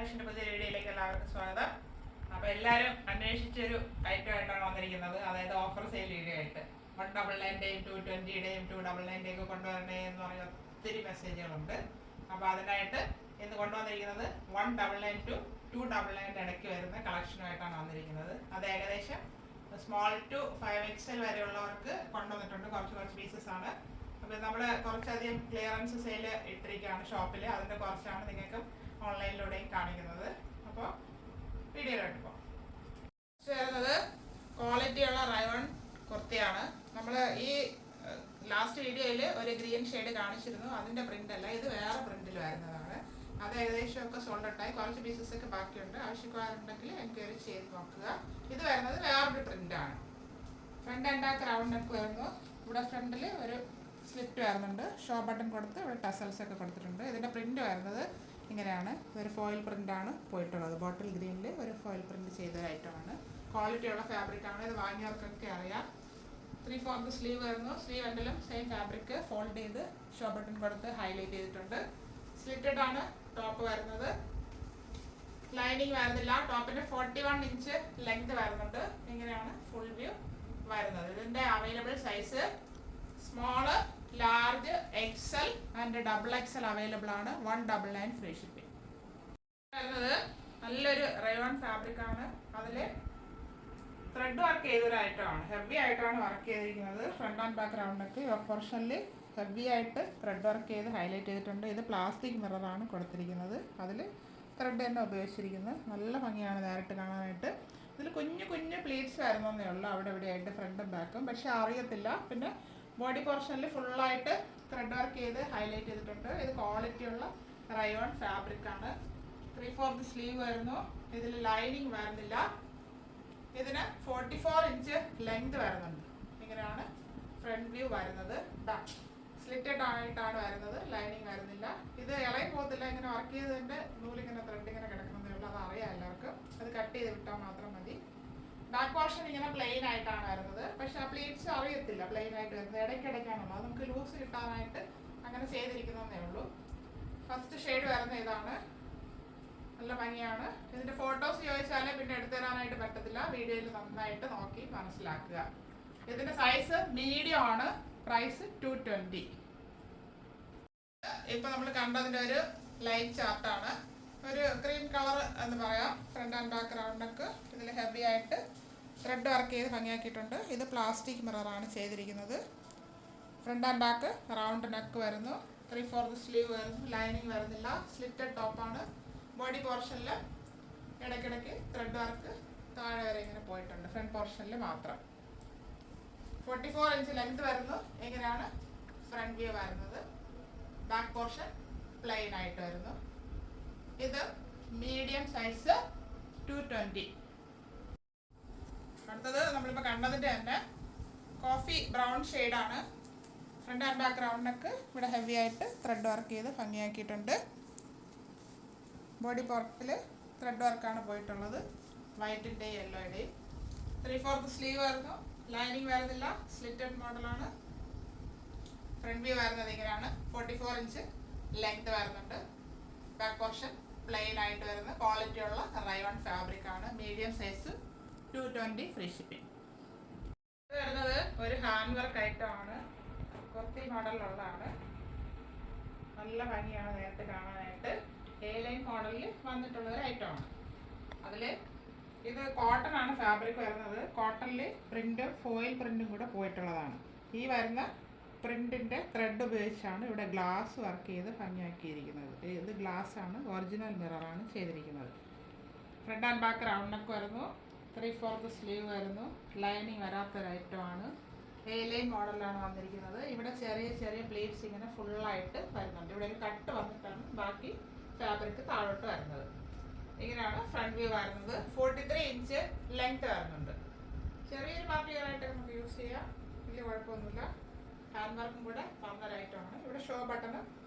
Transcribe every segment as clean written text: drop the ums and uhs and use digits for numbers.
കളക്ഷൻ്റെ പുതിയ വീഡിയോയിലേക്ക് എല്ലാവർക്കും സ്വാഗതം. അപ്പോൾ എല്ലാവരും അന്വേഷിച്ചൊരു ഐറ്റമായിട്ടാണ് വന്നിരിക്കുന്നത്, അതായത് ഓഫർ സെയിൽ വീഡിയോ ആയിട്ട്. 199ൻ്റെയും 220ൻ്റെയും 299ൻ്റെയും ഒക്കെ കൊണ്ടുവരണേ എന്ന് പറഞ്ഞ ഒത്തിരി മെസ്സേജുകളുണ്ട്. അപ്പോൾ അതിനായിട്ട് ഇന്ന് കൊണ്ടുവന്നിരിക്കുന്നത് 199 to 299 ഇടയ്ക്ക് വരുന്ന കളക്ഷനുമായിട്ടാണ് വന്നിരിക്കുന്നത്. അത് ഏകദേശം സ്മോൾ ടു 5XL വരെയുള്ളവർക്ക് കൊണ്ടുവന്നിട്ടുണ്ട്. കുറച്ച് പീസസ് ആണ്. അപ്പോൾ നമ്മൾ കുറച്ചധികം ക്ലിയറൻസ് സെയിൽ ഇട്ടിരിക്കുകയാണ് ഷോപ്പിൽ. അതിൻ്റെ കുറച്ചാണ് നിങ്ങൾക്ക് ഓൺലൈനിലൂടെയും കാണിക്കുന്നത്. അപ്പോൾ വീഡിയോയിലോട്ട് പോകാം. വരുന്നത് ക്വാളിറ്റിയുള്ള റയോൺ കുർത്തിയാണ്. നമ്മൾ ഈ ലാസ്റ്റ് വീഡിയോയിൽ ഒരു ഗ്രീൻ ഷെയ്ഡ് കാണിച്ചിരുന്നു. അതിൻ്റെ പ്രിൻ്റ് അല്ല, ഇത് വേറെ പ്രിൻറ്റിൽ വരുന്നതാണ്. അത് ഏകദേശമൊക്കെ സോൾഡ് ഔട്ടായി, കുറച്ച് പീസസ് ഒക്കെ ബാക്കിയുണ്ട്. ആവശ്യക്കാരുണ്ടെങ്കിൽ എൻക്വയറി ചെയ്ത് നോക്കുക. ഇത് വരുന്നത് വേറൊരു പ്രിൻ്റാണ്. Front and back round neck വരുന്നു. ഇവിടെ ഫ്രണ്ടിൽ ഒരു സ്ലിറ്റ് വരുന്നുണ്ട്, ഷോ ബട്ടൺ കൊടുത്ത് ഇവിടെ ടസൽസ് ഒക്കെ കൊടുത്തിട്ടുണ്ട്. ഇതിൻ്റെ പ്രിൻ്റ് വരുന്നത് ഇങ്ങനെയാണ്. ഇതൊരു ഫോയിൽ പ്രിൻ്റാണ് പോയിട്ടുള്ളത്. ബോട്ടിൽ ഗ്രീനിൽ ഒരു ഫോയിൽ പ്രിൻ്റ് ചെയ്തൊരു ഐറ്റമാണ്. ക്വാളിറ്റിയുള്ള ഫാബ്രിക്കാണ്. ഇത് വാങ്ങിയവർക്കൊക്കെ അറിയാം. 3/4 സ്ലീവ് വരുന്നു. സ്ലീവ് എൻഡിലും സെയിം ഫാബ്രിക് ഫോൾഡ് ചെയ്ത് ഷോ ബട്ടൺ കൊടുത്ത് ഹൈലൈറ്റ് ചെയ്തിട്ടുണ്ട്. സ്ലിറ്റഡ് ആണ് ടോപ്പ് വരുന്നത്. ലൈനിങ് വരുന്നില്ല. ടോപ്പിന് 41 ഇഞ്ച് ലെങ്ത് വരുന്നുണ്ട്. ഇങ്ങനെയാണ് ഫുൾ വ്യൂ വരുന്നത്. ഇതിൻ്റെ available size small, large, Excel and XXL available ആണ്. 199 ഫ്രീ ഷിപ്പിംഗ്. വരുന്നത് നല്ലൊരു റയോൺ ഫാബ്രിക് ആണ്. അതിൽ ത്രെഡ് വർക്ക് ചെയ്തൊരു ഐറ്റമാണ്. ഹെവി ആയിട്ടാണ് വർക്ക് ചെയ്തിരിക്കുന്നത്. Front and back round neck പോർഷനിൽ ഹെവി ആയിട്ട് ത്രെഡ് വർക്ക് ചെയ്ത് ഹൈലൈറ്റ് ചെയ്തിട്ടുണ്ട്. ഇത് പ്ലാസ്റ്റിക് മിററാണ് കൊടുത്തിരിക്കുന്നത്. അതിൽ ത്രെഡ് തന്നെ ഉപയോഗിച്ചിരിക്കുന്നത്. നല്ല ഭംഗിയാണ് നേരിട്ട് കാണാനായിട്ട്. ഇതിൽ കുഞ്ഞു പ്ലീറ്റ്സ് വരുന്നതേ ഉള്ളൂ അവിടെ ഇവിടെയായിട്ട്, ഫ്രണ്ടും ബാക്കും. പക്ഷെ അറിയത്തില്ല. പിന്നെ ബോഡി പോർഷനിൽ ഫുള്ളായിട്ട് ത്രെഡ് വർക്ക് ചെയ്ത് ഹൈലൈറ്റ് ചെയ്തിട്ടുണ്ട്. ഇത് ക്വാളിറ്റിയുള്ള റയോൺ ഫാബ്രിക് ആണ്. 3/4 സ്ലീവ് വരുന്നു. ഇതിൽ ലൈനിങ് വരുന്നില്ല. ഇതിന് 44 ഇഞ്ച് ലെങ്ത് വരുന്നുണ്ട്. ഇങ്ങനെയാണ് ഫ്രണ്ട് വ്യൂ വരുന്നത്. സ്ലിറ്റഡ് ആയിട്ടാണ് വരുന്നത്. ലൈനിങ് വരുന്നില്ല. ഇത് ഇളകി പോകത്തില്ല. ഇങ്ങനെ വർക്ക് ചെയ്തതിൻ്റെ നൂലിങ്ങനെ ത്രെഡ് ഇങ്ങനെ കിടക്കുന്നതേ ഉള്ളൂ. അത് അറിയാം എല്ലാവർക്കും. അത് കട്ട് ചെയ്ത് വിട്ടാൽ മാത്രം മതി. ബാക്ക് പോർഷൻ ഇങ്ങനെ പ്ലെയിൻ ആയിട്ടാണ് വരുന്നത്. പക്ഷെ ആ പ്ലീറ്റ്സ് അറിയത്തില്ല പ്ലെയിൻ ആയിട്ട് വരുന്നത്. ഇടയ്ക്കിടയ്ക്കാണുള്ളത്. അത് നമുക്ക് ലൂസ് കിട്ടാനായിട്ട് അങ്ങനെ ചെയ്തിരിക്കുന്നതേ ഉള്ളൂ. ഫസ്റ്റ് ഷെയ്ഡ് വരുന്ന ഇതാണ്. നല്ല ഭംഗിയാണ്. ഇതിൻ്റെ ഫോട്ടോസ് ചോദിച്ചാൽ പിന്നെ എടുത്തു തരാനായിട്ട് പറ്റത്തില്ല. വീഡിയോയിൽ നന്നായിട്ട് നോക്കി മനസ്സിലാക്കുക. ഇതിൻ്റെ സൈസ് മീഡിയം ആണ്. പ്രൈസ് 220. ഇപ്പം നമ്മൾ കണ്ടതിൻ്റെ ഒരു ലൈറ്റ് ചാർട്ടാണ്. ഒരു ക്രീം കളർ എന്ന് പറയാം. Front and back round neck. ഇതിൽ ഹെവി ആയിട്ട് ത്രെഡ് വർക്ക് ചെയ്ത് ഭംഗിയാക്കിയിട്ടുണ്ട്. ഇത് പ്ലാസ്റ്റിക് മിററാണ് ചെയ്തിരിക്കുന്നത്. Front and back round neck വരുന്നു. 3/4 സ്ലീവ് വരുന്നു. ലൈനിങ് വരുന്നില്ല. സ്ലിറ്റഡ് ടോപ്പാണ്. ബോഡി പോർഷനിൽ ഇടയ്ക്കിടയ്ക്ക് ത്രെഡ് വർക്ക് താഴെ വരെ ഇങ്ങനെ പോയിട്ടുണ്ട്. ഫ്രണ്ട് പോർഷനിൽ മാത്രം. 44 ഇഞ്ച് ലെങ്ത് വരുന്നു. ഇങ്ങനെയാണ് ഫ്രണ്ട് വ്യൂ വരുന്നത്. ബാക്ക് പോർഷൻ പ്ലെയിൻ ആയിട്ട് വരുന്നു. ഇത് മീഡിയം സൈസ് 220. അടുത്തത് നമ്മളിപ്പോൾ കണ്ടതിൻ്റെ തന്നെ കോഫി ബ്രൗൺ ഷെയ്ഡാണ്. Front and back round neck. ഇവിടെ ഹെവി ആയിട്ട് ത്രെഡ് വർക്ക് ചെയ്ത് ഭംഗിയാക്കിയിട്ടുണ്ട്. ബോഡി പോർട്ടിൽ ത്രെഡ് വർക്കാണ് പോയിട്ടുള്ളത്. വൈറ്റിൻ്റെയും യെല്ലോയുടെയും. 3/4 സ്ലീവ് വരുന്നു. ലൈനിങ് വരുന്നില്ല. സ്ലിറ്റഡ് മോഡലാണ്. ഫ്രണ്ട് വ്യൂ വരുന്നത് ഇങ്ങനെയാണ്. 44 ഇഞ്ച് ലെങ്ത് വരുന്നുണ്ട്. ബാക്ക് പോർഷൻ പ്ലെയിൻ ആയിട്ട് വരുന്ന ക്വാളിറ്റിയുള്ള റയോൺ ഫാബ്രിക് ആണ്. Medium size 220 free shipping. ഇത് വരുന്നത് ഒരു ഹാൻഡ് വർക്ക് ഐറ്റമാണ്. കുർത്തി മോഡലിലുള്ളതാണ്. നല്ല ഭംഗിയാണ് നേരത്തെ കാണാനായിട്ട്. A-ലൈൻ മോഡലിൽ വന്നിട്ടുള്ള ഒരു ഐറ്റമാണ്. അതിൽ ഇത് കോട്ടൺ ആണ് ഫാബ്രിക് വരുന്നത്. കോട്ടണിൽ പ്രിൻറ്റും ഫോയിൽ പ്രിൻറ്റും കൂടെ പോയിട്ടുള്ളതാണ്. ഈ വരുന്ന പ്രിൻറ്റിൻ്റെ ത്രെഡ് ഉപയോഗിച്ചാണ് ഇവിടെ ഗ്ലാസ് വർക്ക് ചെയ്ത് ഭംഗിയാക്കിയിരിക്കുന്നത്. ഇത് ഗ്ലാസ് ആണ്. ഒറിജിനൽ മിററാണ് ചെയ്തിരിക്കുന്നത്. Front and back round neck വരുന്നു. 3/4 സ്ലീവ് വരുന്നു. ലൈനിങ് വരാത്തൊരു ഐറ്റമാണ്. A-ലൈൻ മോഡലാണ് വന്നിരിക്കുന്നത്. ഇവിടെ ചെറിയ പ്ലീറ്റ്സ് ഇങ്ങനെ ഫുള്ളായിട്ട് വരുന്നുണ്ട്. ഇവിടെ ഒരു കട്ട് വന്നിട്ടാണ് ബാക്കി ഫാബ്രിക് താഴോട്ട് വരുന്നത്. ഇങ്ങനെയാണ് ഫ്രണ്ട് വ്യൂ വരുന്നത്. 43 ഇഞ്ച് ലെങ്ത് വരുന്നുണ്ട്. ചെറിയൊരു പാർട്ടി വെയറായിട്ട് നമുക്ക് യൂസ് ചെയ്യാം. വലിയ കുഴപ്പമൊന്നുമില്ല. ഹാൻഡ് വർക്കും കൂടെ വന്നൊരു ഐറ്റമാണ്. ഇവിടെ ഷോ ബട്ടൺ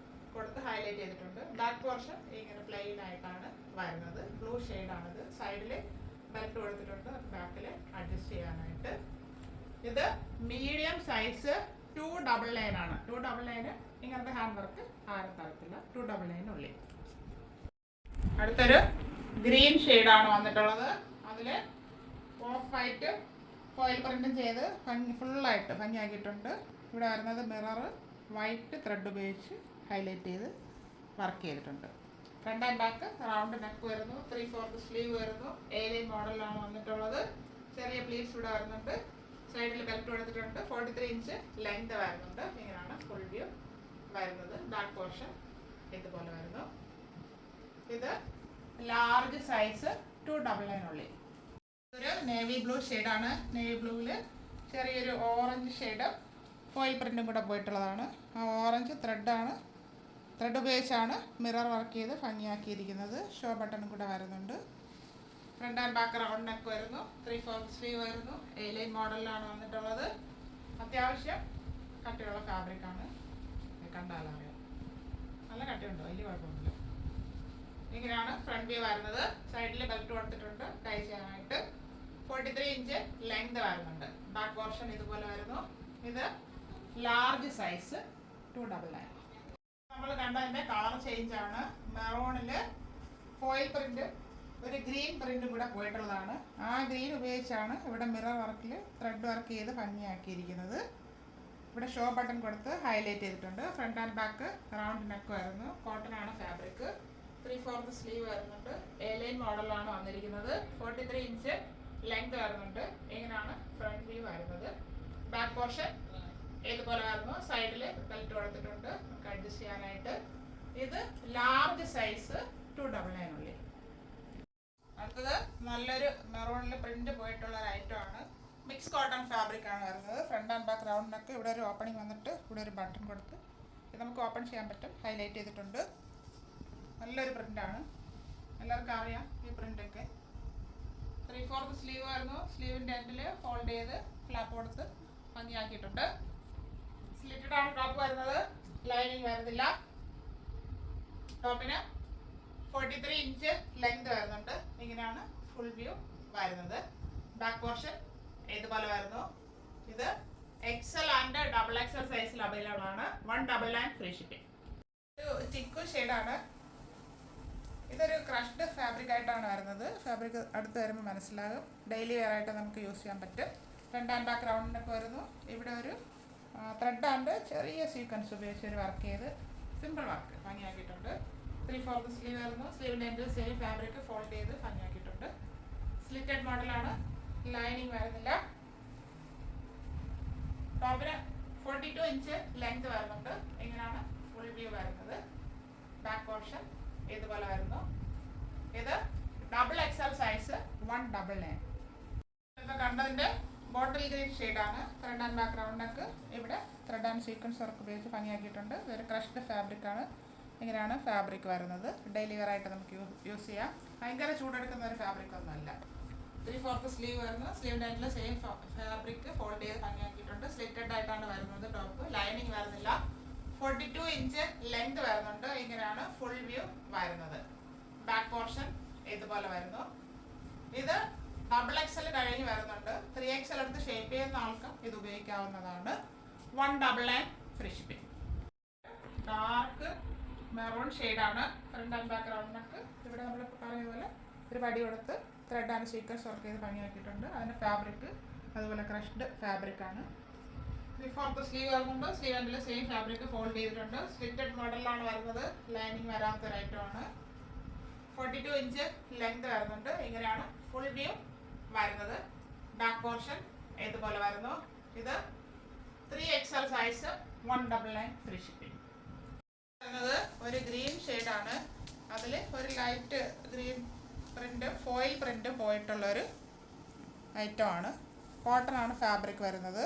കൊടുത്ത് ഹൈലൈറ്റ് ചെയ്തിട്ടുണ്ട്. ബാക്ക് പോർഷൻ ഇങ്ങനെ പ്ലെയിൻ ആയിട്ടാണ് വരുന്നത്. ബ്ലൂ ഷെയ്ഡാണിത്. സൈഡിൽ ബെൽറ്റ് കൊടുത്തിട്ടുണ്ട്. ബാക്കിൽ അഡ്ജസ്റ്റ് ചെയ്യാനായിട്ട്. ഇത് മീഡിയം സൈസ് 299 ആണ്. 299 ഇങ്ങനത്തെ ഹാൻഡ് വർക്ക് ആരും തരത്തില്ല. 299 ഉള്ളിൽ. അടുത്തൊരു ഗ്രീൻ ഷെയ്ഡാണ് വന്നിട്ടുള്ളത്. അതിൽ ഓഫ് വൈറ്റ് ഫോയിൽ പ്രിൻറ്റും ചെയ്ത് ഫുള്ളായിട്ട് ഭംഗിയാക്കിയിട്ടുണ്ട്. ഇവിടെ വരുന്നത് മിറർ വൈറ്റ് ത്രെഡ് ഉപയോഗിച്ച് ഹൈലൈറ്റ് ചെയ്ത് വർക്ക് ചെയ്തിട്ടുണ്ട്. Front and back round neck വരുന്നു. 3/4 സ്ലീവ് വരുന്നു. ഏലിയൻ മോഡലിലാണ് വന്നിട്ടുള്ളത്. ചെറിയ പ്ലീറ്റ്സ് ഇവിടെ വരുന്നുണ്ട്. സൈഡിൽ ബെൽറ്റ് കൊടുത്തിട്ടുണ്ട്. 43 ഇഞ്ച് ലെങ്ത് വരുന്നുണ്ട്. ഇങ്ങനെയാണ് ഫുൾ വ്യൂ വരുന്നത്. ബാക്ക് പോർഷൻ ഇതുപോലെ വരുന്നു. ഇത് ലാർജ് സൈസ് 299 ഉള്ളിൽ. ഇതൊരു നേവി ബ്ലൂ ഷെയ്ഡാണ്. നേവി ബ്ലൂവിൽ ചെറിയൊരു ഓറഞ്ച് ഷെയ്ഡ് ഫോയിൽ പ്രിൻറ്റും കൂടെ പോയിട്ടുള്ളതാണ്. ആ ഓറഞ്ച് ത്രെഡ് ഉപയോഗിച്ചാണ് മിറർ വർക്ക് ചെയ്ത് ഭംഗിയാക്കിയിരിക്കുന്നത്. ഷോ ബട്ടണും കൂടെ വരുന്നുണ്ട്. Front and back round neck വരുന്നു. 3/4 സ്ലീവ് വരുന്നു. എ-ലൈൻ മോഡലിലാണ് വന്നിട്ടുള്ളത്. അത്യാവശ്യം കട്ടിയുള്ള ഫാബ്രിക്കാണ്. കണ്ടാലറിയാം, നല്ല കട്ടിയുണ്ടോ, വലിയ കുഴപ്പമൊന്നുമില്ല. ഇങ്ങനെയാണ് ഫ്രണ്ട് വ്യൂ വരുന്നത്. സൈഡിൽ ബെൽറ്റ് കൊടുത്തിട്ടുണ്ട് ടൈ ചെയ്യാനായിട്ട്. 43 ഇഞ്ച് ലെങ്ത് വരുന്നുണ്ട്. ബാക്ക് പോർഷൻ ഇതുപോലെ വരുന്നു. ഇത് ലാർജ് സൈസ് 299. നമ്മൾ കണ്ടതിൻ്റെ കളർ ചേഞ്ച് ആണ്. മെറൂണിൽ ഫോയിൽ പ്രിന്റ് ഒരു ഗ്രീൻ പ്രിന്റും കൂടെ പോയിട്ടുള്ളതാണ്. ആ ഗ്രീൻ ഉപയോഗിച്ചാണ് ഇവിടെ മിറർ വർക്കിൽ ത്രെഡ് വർക്ക് ചെയ്ത് ഭംഗിയാക്കിയിരിക്കുന്നത്. ഇവിടെ ഷോ ബട്ടൺ കൊടുത്ത് ഹൈലൈറ്റ് ചെയ്തിട്ടുണ്ട്. Front and back round neck വരുന്നു. കോട്ടൺ ആണ് ഫാബ്രിക്. 3/4 സ്ലീവ് വരുന്നുണ്ട്. എ-ലൈൻ മോഡലാണ് വന്നിരിക്കുന്നത്. 43 ഇഞ്ച് ലെങ്ത് വരുന്നുണ്ട്. ഇങ്ങനെയാണ് ഫ്രണ്ട് വ്യൂ വരുന്നത്. ബാക്ക് പോർഷൻ ഇതുപോലെ വരുന്നു. സൈഡിൽ ബെൽറ്റ് കൊടുത്തിട്ടുണ്ട് നമുക്ക് അഡ്ജസ്റ്റ് ചെയ്യാനായിട്ട്. ഇത് ലാർജ് സൈസ് 299 ഉള്ളിൽ. അടുത്തത് നല്ലൊരു മെറൂണിൽ പ്രിന്റ് പോയിട്ടുള്ള ഒരു ഐറ്റം ആണ്. മിക്സ് കോട്ടൺ ഫാബ്രിക് ആണ് വരുന്നത്. Front and back round neck. ഇവിടെ ഒരു ഓപ്പണിംഗ് വന്നിട്ട് ഇവിടെ ഒരു ബട്ടൺ കൊടുത്ത് ഇത് നമുക്ക് ഓപ്പൺ ചെയ്യാൻ പറ്റും. ഹൈലൈറ്റ് ചെയ്തിട്ടുണ്ട്. നല്ലൊരു പ്രിൻ്റാണ്, എല്ലാവർക്കും അറിയാം ഈ പ്രിൻ്റൊക്കെ. 3/4 സ്ലീവ് വരുന്നു. സ്ലീവിൻ്റെ എൻഡിൽ ഫോൾഡ് ചെയ്ത് ഫ്ലാപ്പ് കൊടുത്ത് ഭംഗിയാക്കിയിട്ടുണ്ട്. സ്ലിറ്റഡ് ആണ് ടോപ്പ് വരുന്നത്. ലൈനിങ് വരുന്നില്ല. ടോപ്പിന് 43 ഇഞ്ച് ലെങ്ത് വരുന്നുണ്ട്. ഇങ്ങനെയാണ് ഫുൾ വ്യൂ വരുന്നത്. ബാക്ക് പോർഷൻ ഇതുപോലെ വരുന്നു. ഇത് XL ആൻഡ് XXL സൈസിൽ അവൈലബിൾ ആണ്. 199 ഫ്രീ ഷിപ്പിംഗ്. ഒരു ചിക്കു ഷെയ്ഡാണ്. ഇതൊരു ക്രഷ്ഡ് ഫാബ്രിക് ആയിട്ടാണ് വരുന്നത്. ഫാബ്രിക് അടുത്ത് വരുമ്പോൾ മനസ്സിലാകും. ഡെയിലി വെയർ ആയിട്ട് നമുക്ക് യൂസ് ചെയ്യാൻ പറ്റും. ഫ്രണ്ട് ആൻഡ് ബാക്ക് റൗണ്ടിനൊക്കെ വരുന്നു. ഇവിടെ ഒരു ത്രെഡ് ആൻഡ് ചെറിയ സീക്വൻസ് ഉപയോഗിച്ച് ഒരു വർക്ക് ചെയ്ത് സിമ്പിൾ വർക്ക് ഭംഗിയാക്കിയിട്ടുണ്ട്. 3/4 സ്ലീവ് വരുന്നു. സ്ലീവിൻ്റെ എൻഡിൽ സെയിം ഫാബ്രിക് ഫോൾഡ് ചെയ്ത് ഭംഗിയാക്കിയിട്ടുണ്ട്. സ്ലിറ്റഡ് മോഡലാണ്. ലൈനിങ് വരുന്നില്ല. ടോപ്പിന് 42 ഇഞ്ച് ലെങ്ത് വരുന്നുണ്ട്. ഇങ്ങനെയാണ് ഫുൾ വ്യൂ വരുന്നത്. ബാക്ക് പോർഷൻ ഇതുപോലെ വരുന്നു. ഇത് XXL സൈസ് 199. ഇപ്പോൾ കണ്ടതിൻ്റെ ബോട്ടിൽ ഗ്രീൻ ഷെയ്ഡാണ്. Front and back round neck. ഇവിടെ ത്രെഡ് ആൻഡ് സീക്വൻസ് വർക്ക് ഉപയോഗിച്ച് ഭംഗിയാക്കിയിട്ടുണ്ട്. ഇതൊരു ക്രഷ്ഡ് ഫാബ്രിക്കാണ്. ഇങ്ങനെയാണ് ഫാബ്രിക് വരുന്നത്. ഡെയിലി വെയർ ആയിട്ട് നമുക്ക് യൂസ് ചെയ്യാം. ഭയങ്കര ചൂടെടുക്കുന്ന ഒരു ഫാബ്രിക് ഒന്നുമല്ല. 3/4 സ്ലീവ് വരുന്നു. സ്ലീവിൻ്റെ എൻഡിൽ സെയിം ഫാബ്രിക് ഫോൾഡ് ചെയ്ത് ഭംഗിയാക്കിയിട്ടുണ്ട്. സ്ലിറ്റഡ് ആയിട്ടാണ് വരുന്നത്. ടോപ്പ് ലൈനിങ് വരുന്നില്ല. 42 ഇഞ്ച് ലെങ്ത് വരുന്നുണ്ട്. ഇങ്ങനെയാണ് ഫുൾ വ്യൂ വരുന്നത്. ബാക്ക് പോർഷൻ ഇതുപോലെ വരുന്നു. ഇത് XXL കഴിഞ്ഞ് വരുന്നുണ്ട്. 3XL എടുത്ത് ഷേപ്പ് ചെയ്യുന്ന ആൾക്കും ഇത് ഉപയോഗിക്കാവുന്നതാണ്. 199 ഫ്രീ ഷിപ്പിംഗ്. ഡാർക്ക് മെറൂൺ ഷെയ്ഡാണ്. Front and back round neck. ഇവിടെ നമ്മൾ പറയുന്ന പോലെ ഒരു പടി കൊടുത്ത് ത്രെഡ് ആൻഡ് സീക്വൻസ് വർക്ക് ചെയ്ത് ഭംഗിയാക്കിയിട്ടുണ്ട്. അതിൻ്റെ ഫാബ്രിക് അതുപോലെ ക്രഷ്ഡ് ഫാബ്രിക്കാണ്. 3/4 സ്ലീവ് വരുന്നുണ്ട്. സ്ലീവ് എൻഡിൽ സെയിം ഫാബ്രിക് ഫോൾഡ് ചെയ്തിട്ടുണ്ട്. സ്ലിറ്റഡ് മോഡലിലാണ് വരുന്നത്. ലൈനിങ് വരാത്തൊരു ഐറ്റമാണ്. 42 ഇഞ്ച് ലെങ്ത് വരുന്നുണ്ട്. ഇങ്ങനെയാണ് ഫുൾ വ്യൂ വരുന്നത്. ബാക്ക് പോർഷൻ ഇതുപോലെ വരുന്നു. ഇത് 3XL സൈസ് 199 ഫ്രീ ഷിപ്പിംഗ്. വരുന്നത് ഒരു ഗ്രീൻ ഷെയ്ഡാണ്. അതിൽ ഒരു light green print foil print പോയിട്ടുള്ളൊരു ഐറ്റമാണ്. കോട്ടൺ ആണ് ഫാബ്രിക് വരുന്നത്.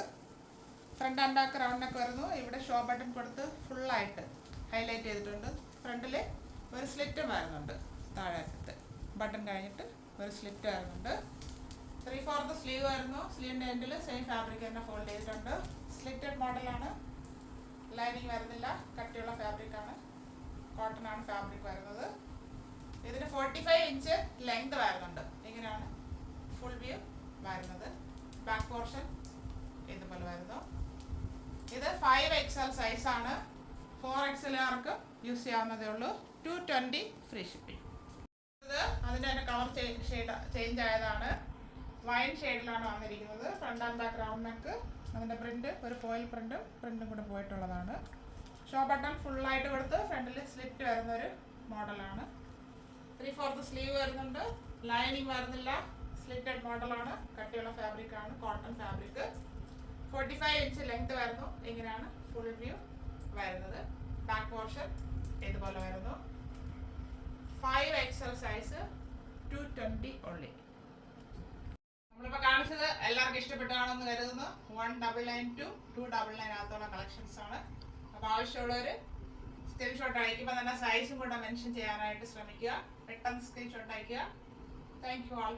Front and back round neck വരുന്നു. ഇവിടെ ഷോ ബട്ടൺ കൊടുത്ത് ഫുള്ളായിട്ട് ഹൈലൈറ്റ് ചെയ്തിട്ടുണ്ട്. ഫ്രണ്ടിൽ ഒരു സ്ലിറ്റും വരുന്നുണ്ട്. താഴത്ത് ബട്ടൺ കഴിഞ്ഞിട്ട് ഒരു സ്ലിറ്റ് വരുന്നുണ്ട്. 3/4 സ്ലീവ് വരുന്നു. സ്ലീവിൻ്റെ എൻഡിൽ സെയിം ഫാബ്രിക് തന്നെ ഫോൾഡ് ചെയ്തിട്ടുണ്ട്. സ്ലിറ്റഡ് മോഡലാണ്. ലൈനിങ് വരുന്നില്ല. കട്ടിയുള്ള ഫാബ്രിക്കാണ്. കോട്ടൺ ആണ് ഫാബ്രിക് വരുന്നത്. ഇതിന് 45 ഇഞ്ച് ലെങ്ത് വരുന്നുണ്ട്. ഇങ്ങനെയാണ് ഫുൾ വ്യൂ വരുന്നത്. ബാക്ക് പോർഷൻ ഇതുപോലെ വരുന്നു. ഇത് 5XL സൈസാണ്. 4XL ആർക്ക് യൂസ് ചെയ്യാവുന്നതേ ഉള്ളൂ. 220 ഫ്രീ ഷിപ്പിംഗ്. അത് അതിൻ്റെ തന്നെ കളർ ചേഞ്ച് ആയതാണ്. വൈൻ ഷെയ്ഡിലാണ് വന്നിരിക്കുന്നത്. Front and back round neck, അതിൻ്റെ പ്രിൻറ്റ് ഒരു ഫോയിൽ പ്രിൻറ്റും കൂടെ പോയിട്ടുള്ളതാണ്. ഷോ ബട്ടൺ ഫുള്ളായിട്ട് കൊടുത്ത് ഫ്രണ്ടിൽ സ്ലിറ്റ് വരുന്നൊരു മോഡലാണ്. 3/4 സ്ലീവ് വരുന്നുണ്ട്. ലൈനിങ് വരുന്നില്ല. സ്ലിറ്റഡ് മോഡലാണ്. കട്ടിയുള്ള ഫാബ്രിക്കാണ്, കോട്ടൺ ഫാബ്രിക്. 45 ഇഞ്ച് ലെങ്ത് വരുന്നു. ഇങ്ങനെയാണ് ഫുൾ വ്യൂ വരുന്നത്. ബാക്ക് പോർഷൻ ഇതുപോലെ വരുന്നു. 5XL size 220 only. നമ്മളിപ്പോൾ കാണിച്ചത് എല്ലാവർക്കും ഇഷ്ടപ്പെട്ടാണെന്ന് കരുതുന്നു. 199 to 299 അകത്തുള്ള കളക്ഷൻസ് ആണ്. അപ്പോൾ ആവശ്യമുള്ളവർ സ്ക്രീൻഷോട്ട് അയക്കുമ്പോൾ തന്നെ സൈസും കൂടെ മെൻഷൻ ചെയ്യാനായിട്ട് ശ്രമിക്കുക. പെട്ടെന്ന് സ്ക്രീൻഷോട്ട് അയക്കുക. Thank you all.